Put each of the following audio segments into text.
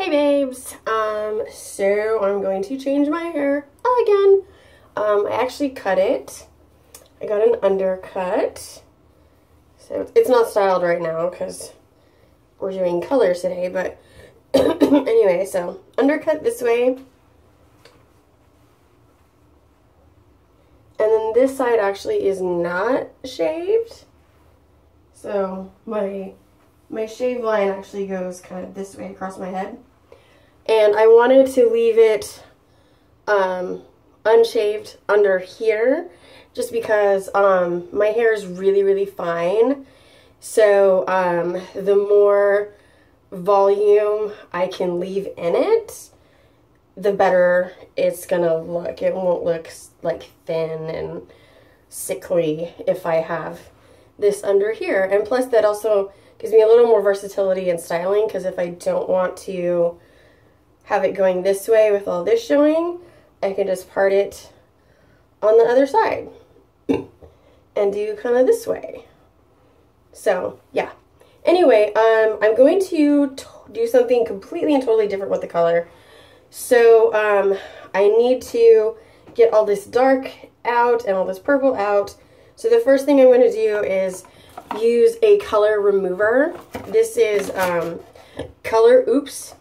Hey babes, so I'm going to change my hair again. I actually cut it. I got an undercut. So it's not styled right now because we're doing colors today, but anyway, so undercut this way. And then this side actually is not shaved. So my shave line actually goes kind of this way across my head. And I wanted to leave it unshaved under here just because my hair is really, really fine. So the more volume I can leave in it, the better it's gonna look. It won't look like thin and sickly if I have this under here. And plus that also gives me a little more versatility in styling, because if I don't want to have it going this way with all this showing, I can just part it on the other side and do kind of this way. So yeah, anyway, I'm going to do something completely and totally different with the color. So I need to get all this dark out and all this purple out. So the first thing I'm going to do is use a color remover. This is Color Oops.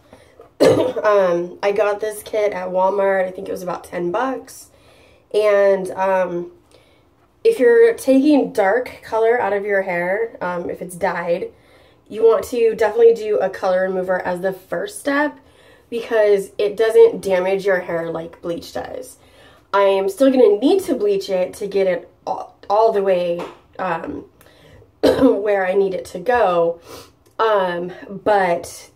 I got this kit at Walmart. I think it was about 10 bucks. And if you're taking dark color out of your hair, if it's dyed, you want to definitely do a color remover as the first step, because it doesn't damage your hair like bleach does. I am still going to need to bleach it to get it all the way where I need it to go. But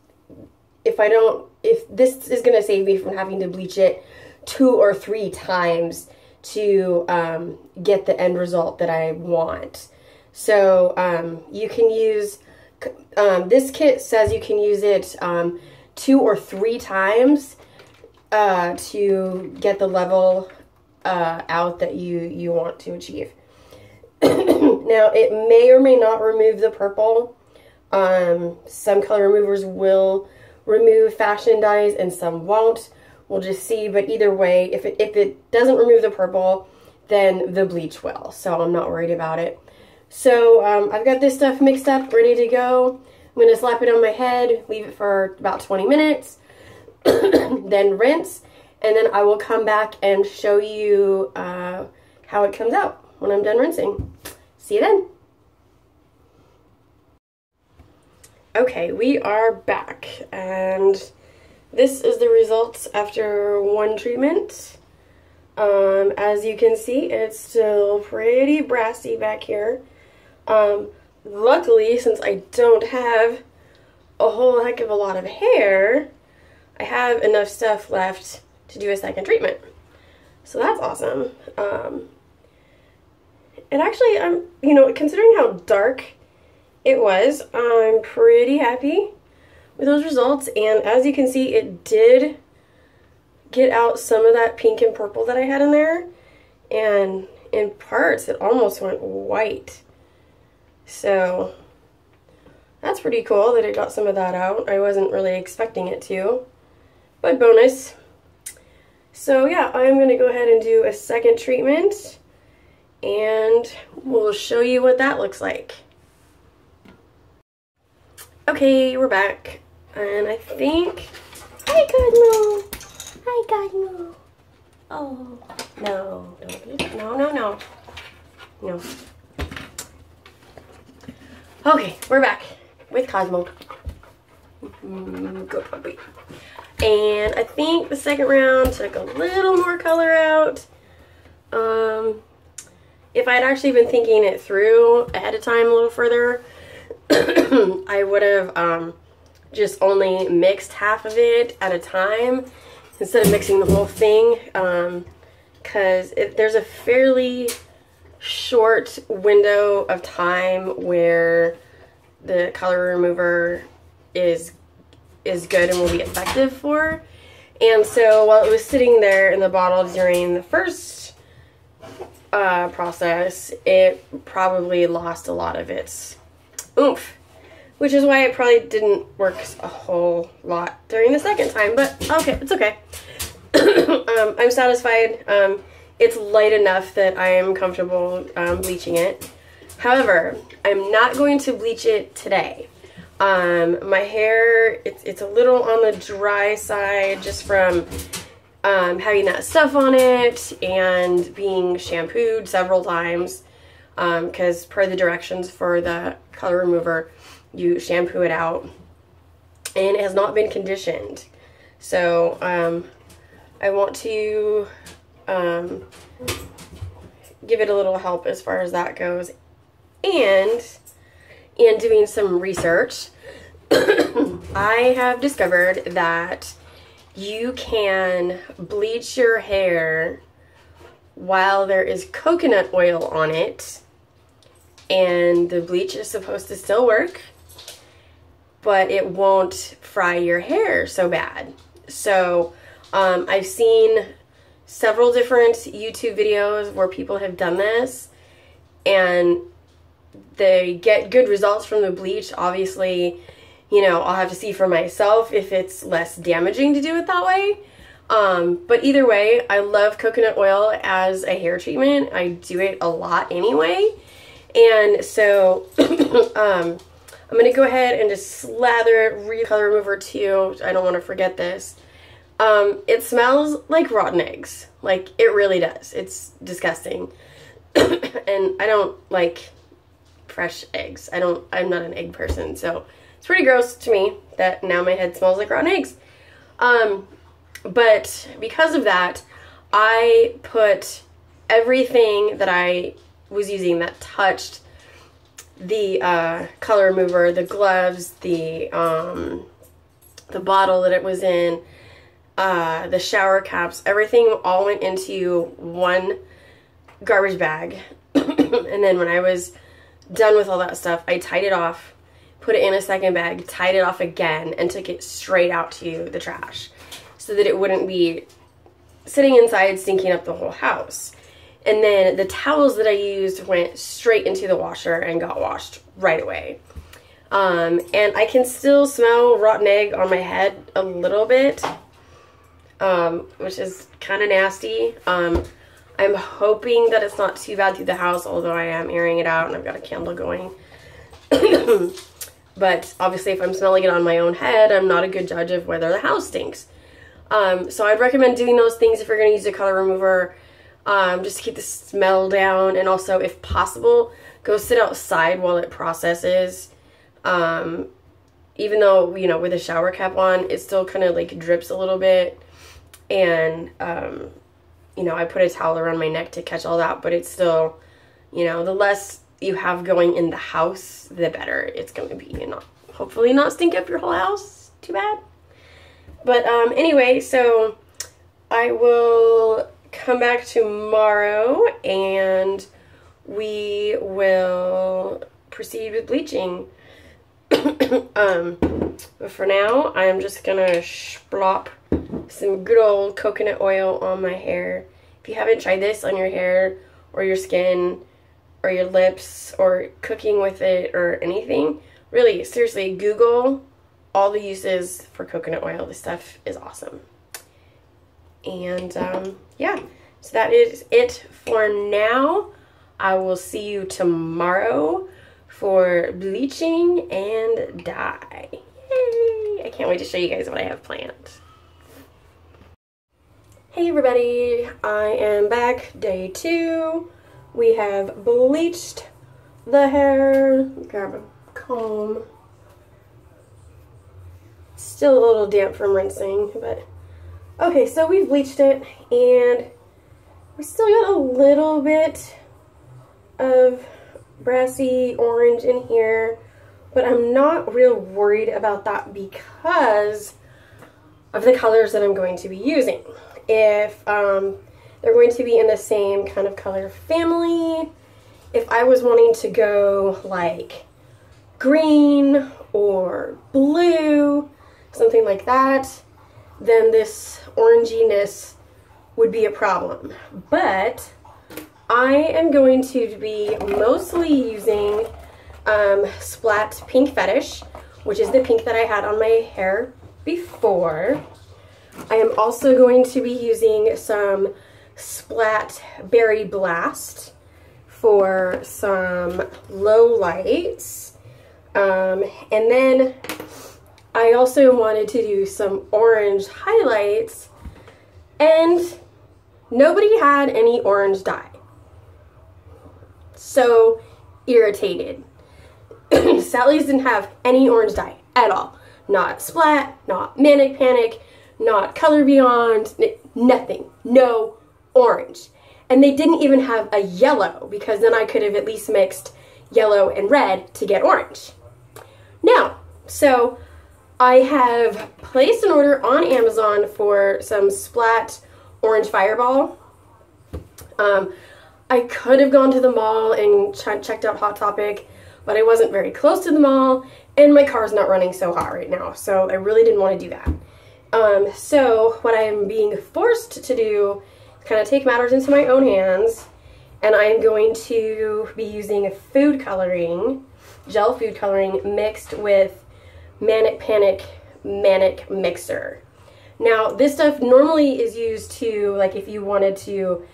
if this is going to save me from having to bleach it 2 or 3 times to get the end result that I want. So you can use, this kit says you can use it 2 or 3 times to get the level out that you want to achieve. Now, it may or may not remove the purple. Some color removers will remove fashion dyes and some won't. We'll just see, but either way, if it doesn't remove the purple, then the bleach will. So I'm not worried about it. So I've got this stuff mixed up, ready to go. I'm going to slap it on my head, leave it for about 20 minutes, then rinse, and then I will come back and show you how it comes out when I'm done rinsing. See you then. Okay, we are back, and this is the results after one treatment. As you can see, it's still pretty brassy back here. Luckily, since I don't have a whole heck of a lot of hair, I have enough stuff left to do a second treatment. So that's awesome. And actually, you know, considering how dark it was, I'm pretty happy with those results. And as you can see, it did get out some of that pink and purple that I had in there. And in parts, it almost went white. So that's pretty cool that it got some of that out. I wasn't really expecting it to, but bonus. So yeah, I'm going to go ahead and do a second treatment, and we'll show you what that looks like. Okay, we're back, and I think, hi Cosmo, hi Cosmo. Oh, no, don't do that. No. Okay, we're back with Cosmo. Good puppy. And I think the second round took a little more color out. If I had actually been thinking it through ahead of time a little further, I would have just only mixed half of it at a time instead of mixing the whole thing, because there's a fairly short window of time where the color remover is good and will be effective for. And so while it was sitting there in the bottle during the first process, it probably lost a lot of its oomph. which is why it probably didn't work a whole lot during the second time, but okay, it's okay. I'm satisfied. It's light enough that I am comfortable bleaching it. However, I'm not going to bleach it today. My hair, it's a little on the dry side just from having that stuff on it and being shampooed several times, because per the directions for the color remover, you shampoo it out, and it has not been conditioned. So I want to give it a little help as far as that goes. And in doing some research, I have discovered that you can bleach your hair while there is coconut oil on it, and the bleach is supposed to still work, but it won't fry your hair so bad. So I've seen several different YouTube videos where people have done this, and they get good results from the bleach. Obviously, you know, I'll have to see for myself if it's less damaging to do it that way. But either way, I love coconut oil as a hair treatment. I do it a lot anyway. And so I'm going to go ahead and just slather it, color remover too. I don't want to forget this. It smells like rotten eggs. Like, it really does. It's disgusting. And I don't like fresh eggs. I'm not an egg person, so it's pretty gross to me that now my head smells like rotten eggs. But because of that, I put everything that I was using that touched the color remover, the gloves, the bottle that it was in, the shower caps, everything all went into one garbage bag. And then when I was done with all that stuff, I tied it off, put it in a second bag, tied it off again, and took it straight out to the trash so that it wouldn't be sitting inside stinking up the whole house. And then the towels that I used went straight into the washer and got washed right away. And I can still smell rotten egg on my head a little bit, which is kind of nasty. I'm hoping that it's not too bad through the house, although I am airing it out and I've got a candle going. But obviously if I'm smelling it on my own head, I'm not a good judge of whether the house stinks. So I'd recommend doing those things if you're going to use a color remover, just to keep the smell down. And also, if possible, go sit outside while it processes. Even though, you know, with a shower cap on, it still kind of like drips a little bit. And, you know, I put a towel around my neck to catch all that, but it's still, you know, the less you have going in the house, the better it's going to be. And hopefully not stink up your whole house too bad. But anyway, so I will come back tomorrow and we will proceed with bleaching. But for now, I'm just gonna splop some good old coconut oil on my hair. If you haven't tried this on your hair or your skin or your lips or cooking with it or anything, really, seriously, Google all the uses for coconut oil. This stuff is awesome. And yeah, so that is it for now. I will see you tomorrow for bleaching and dye. Yay! I can't wait to show you guys what I have planned. Hey everybody, I am back, day 2. We have bleached the hair. Grab a comb. Still a little damp from rinsing, but okay, so we've bleached it and we still got a little bit of brassy orange in here, but I'm not real worried about that because of the colors that I'm going to be using. If they're going to be in the same kind of color family, if I was wanting to go like green or blue, something like that, then this oranginess would be a problem. But I am going to be mostly using Splat Pink Fetish, which is the pink that I had on my hair before. I am also going to be using some Splat Berry Blast for some low lights. And then I also wanted to do some orange highlights, and nobody had any orange dye. So irritated. Sally's didn't have any orange dye at all. Not Splat, not Manic Panic, not Color Beyond, nothing. No orange. And they didn't even have a yellow, because then I could have at least mixed yellow and red to get orange. Now, so I have placed an order on Amazon for some Splat Orange Fireball. I could have gone to the mall and checked out Hot Topic, but I wasn't very close to the mall, and my car's not running so hot right now, so I really didn't want to do that. So what I'm being forced to do is kind of take matters into my own hands, and I'm going to be using food coloring, gel food coloring, mixed with Manic Panic Manic Mixer. Now, this stuff normally is used to, like, if you wanted to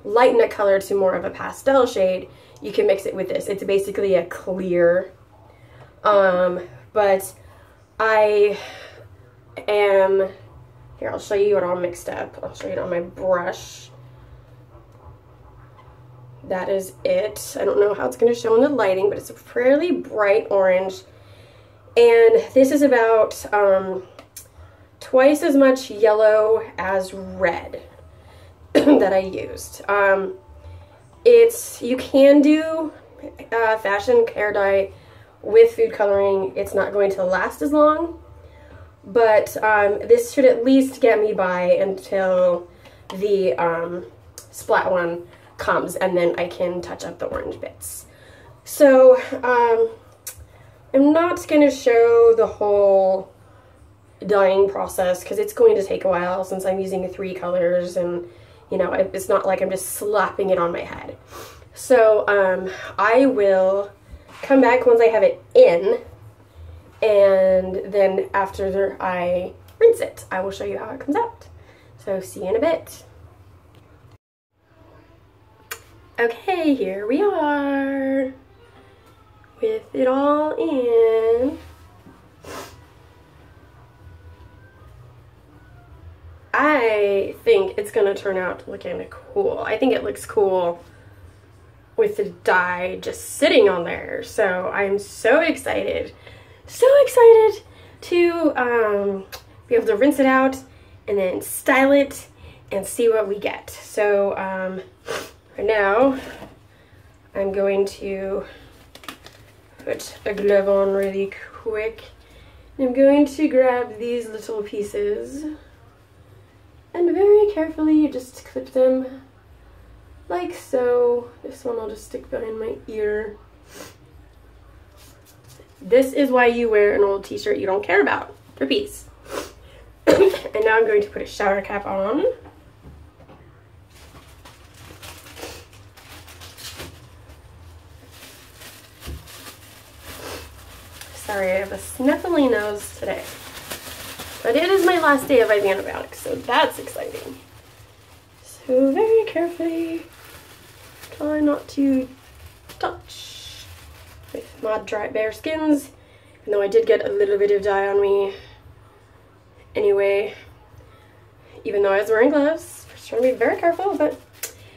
lighten a color to more of a pastel shade, you can mix it with this. It's basically a clear, but I am, here, I'll show you it all mixed up. I'll show you it on my brush. That is it. I don't know how it's going to show in the lighting, but it's a fairly bright orange. And this is about twice as much yellow as red that I used. You can do fashion hair dye with food coloring. It's not going to last as long, but this should at least get me by until the Splat one comes, and then I can touch up the orange bits. So I'm not going to show the whole dyeing process because it's going to take a while since I'm using 3 colors, and you know, it's not like I'm just slapping it on my head. So I will come back once I have it in, and then after I rinse it, I will show you how it comes out. So see you in a bit. Okay, here we are with it all in. I think it's gonna turn out looking cool. I think it looks cool with the dye just sitting on there. So I'm so excited to be able to rinse it out and then style it and see what we get. So right now I'm going to put a glove on really quick. I'm going to grab these little pieces and very carefully just clip them like so. This one I'll just stick behind my ear. This is why you wear an old t-shirt you don't care about. Trapeze. And now I'm going to put a shower cap on. Sorry, I have a snuffly nose today. But it is my last day of IV antibiotics, so that's exciting. So very carefully, try not to touch with my dry bare skins, even though I did get a little bit of dye on me anyway, even though I was wearing gloves. Just trying to be very careful, but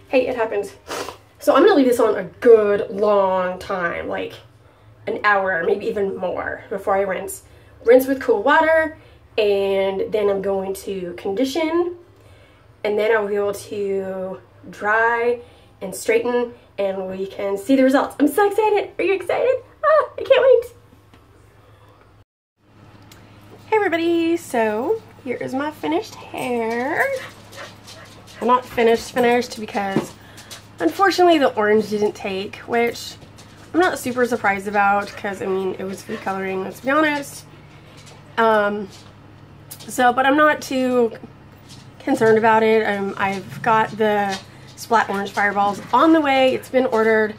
hey, it happens. So I'm gonna leave this on a good long time, like an hour, maybe even more, before I rinse. Rinse with cool water, and then I'm going to condition, and then I'll be able to dry and straighten, and we can see the results. I'm so excited. Are you excited? Ah, I can't wait. Hey everybody, so here is my finished hair. I'm not finished because unfortunately the orange didn't take, which I'm not super surprised about because, I mean, it was food coloring, let's be honest. But I'm not too concerned about it. I've got the Splat Orange Fireballs on the way. It's been ordered.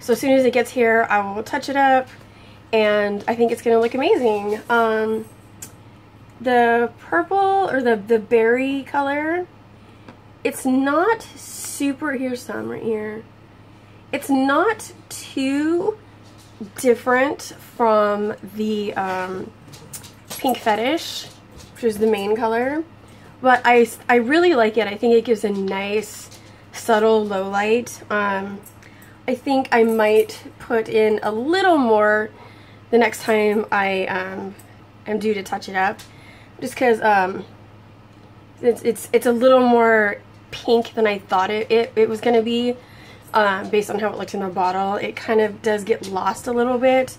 So as soon as it gets here, I will touch it up, and I think it's going to look amazing. The purple, or the berry color, it's not super, here's some right here. It's not too different from the Pink Fetish, which is the main color, but I really like it. I think it gives a nice subtle low light. I think I might put in a little more the next time I am due to touch it up, just because it's a little more pink than I thought it was going to be, based on how it looks in the bottle. It kind of does get lost a little bit,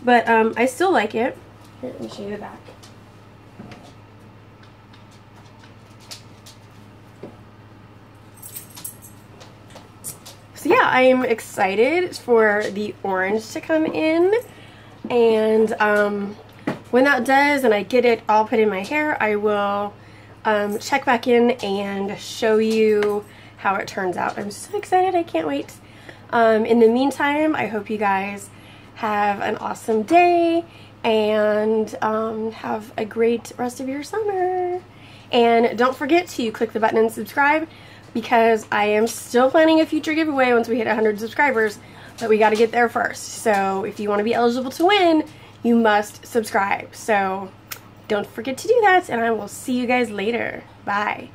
but I still like it. Here, let me show you the back. So yeah, I am excited for the orange to come in, and when that does and I get it all put in my hair, I will check back in and show you how it turns out. I'm so excited, I can't wait. In the meantime, I hope you guys have an awesome day and have a great rest of your summer. And don't forget to click the button and subscribe, because I am still planning a future giveaway once we hit 100 subscribers, but we got to get there first. So if you want to be eligible to win, you must subscribe. So don't forget to do that, and I will see you guys later. Bye.